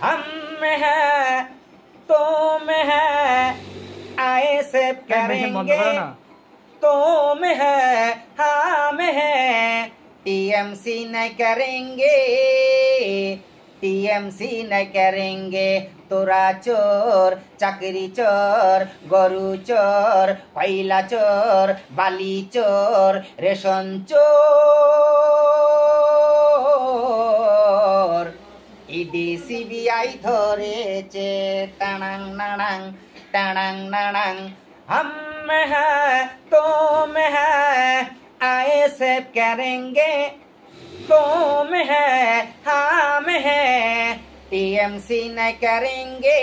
हम में है तुम है आए से करेंगे तुम है हम है टीएमसी न करेंगे टीएमसी न करेंगे तोरा चोर चाकरी चोर गरु चोर पहला चोर बाली चोर रेशन चोर ईडी सीबीआई धरेছে টানাং নানাং টানাং নানাং हम है तुम है आए से करेंगे तुम है हम है टीएमसी न करेंगे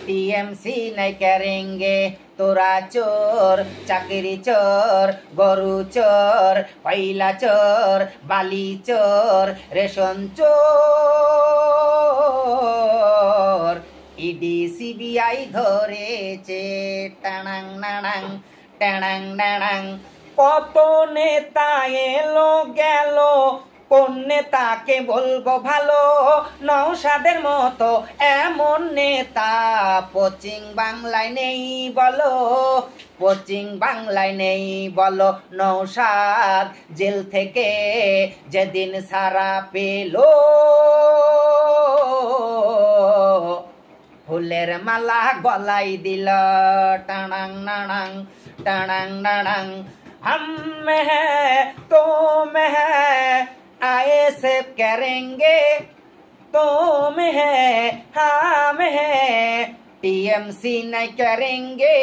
टीएमसी न करेंगे तोरा चोर चाकरी चोर गरु चोर पहला चोर बाली चोर रेशन चोर ईडी सीबीआई धरेছে টানাং নানাং টানাং নানাং কত নেতা এলো গেল কোন নেতাকে বলবো ভালো নওশাদের মতো এমন নেতা পশ্চিম বাংলায় নেই বলো পশ্চিম বাংলায় নেই বলো নওশাদ জেল থেকে যেদিন সারা পেলো ফুলের মালা গলায় দিল টানাং নানাং টানাং নানাং हम है तुम है आए से करेंगे तुम है हम है टीएमसी न करेंगे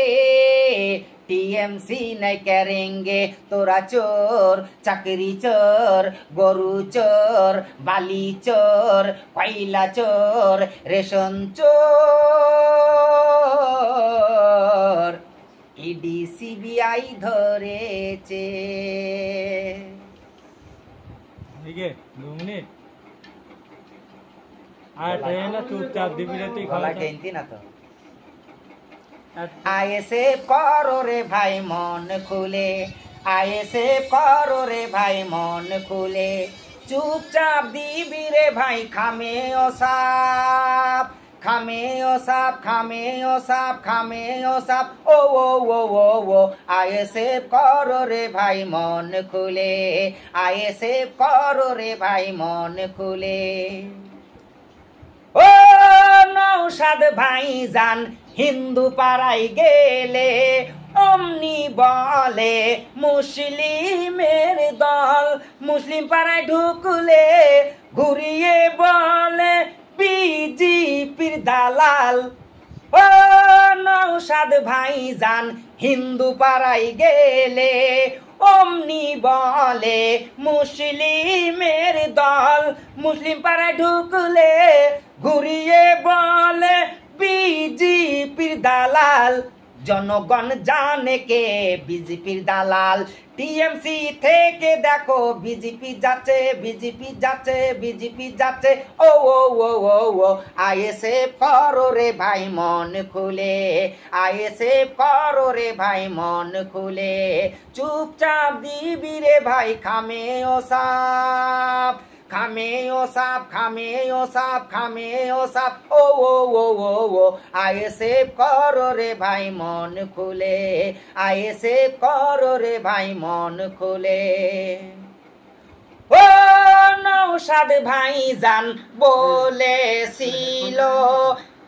टीएमसी न करेंगे तोरा चोर चाकरी चोर गरु चोर बाली चोर पहला चोर रेशन चोर ईडी सीबीआई ধরেছে ठीक है 2 मिनट আর ট্রেনটা চুপচাপ দিবি রে তুই গলা টেনতি না তো आए से करो रे भाई मन खुले आए से करो रे भाई मन खुले चुपचाप दीबी रे भाई खामे ओ साप खामे ओ साप खामे ओ साप खामे ओ साप ओ आए से करो रे भाई मन खुले आए से करो रे भाई मन खुले ओ নওশাদ ভাইজান হিন্দু পাড়ায় গেলে অমনি বলে মুসলিমের দল মুসলিম পাড়ায় ঢুকলে ঘুরিয়ে বলে বিজেপির দালাল ও নওশাদ ভাইজান হিন্দু পাড়ায় গেলে অমনি বলে মুসলিমের দল মুসলিম পাড়ায় ঢুকলে ঘুরিয়ে বলে বিজেপির দালাল জনগণ জানে কে বিজেপির দালাল টিএমসি থেকে দেখো বিজেপি যাচ্ছে বিজেপি যাচ্ছে বিজেপি যাচ্ছে ও আইএসএফ করো রে ভাই মন খুলে আইএসএফ করো রে ভাই মন খুলে চুপচাপ দিবি রে ভাই খামে ও সাপ খামে ও সাপ খামে ও সাপ খামে ও সাপ ও আইএসএফ করো রে ভাই মন খুলে আইএসএফ করো রে ভাই মন খুলে ও নওশাদ ভাইজান বলেছিল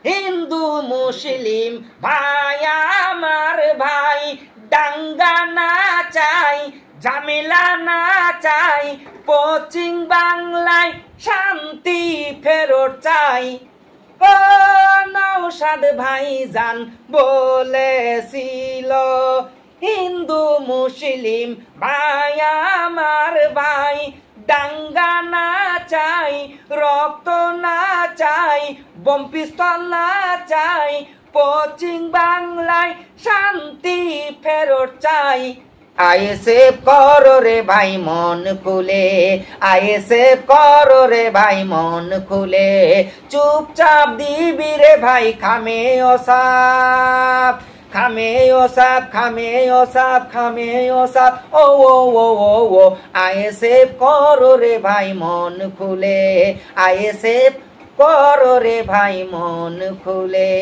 হিন্দু মুসলিম ভাই আমার ভাই দাঙ্গা না চাই ঝামেলা না চাই পশ্চিম বাংলায় শান্তি ফেরত চাই ও নওশাদ ভাইজান বলেছিল হিন্দু মুসলিম ভাই আমার ভাই দাঙ্গা না চাই রক্ত না চাই বোম পিস্তল না চাই পশ্চিম বাংলায় শান্তি ফেরত চাই আইএসএফ করো রে ভাই মন খুলে আইএসএফ করো রে ভাই মন খুলে চুপচাপ দিবি রে ভাই খামে ও সাপ খামে ও সাপ খামে ও সাপ খামে ও সাপ ও আইএসএফ করো রে ভাই মন খুলে আইএসএফ করো রে ভাই মন খুলে।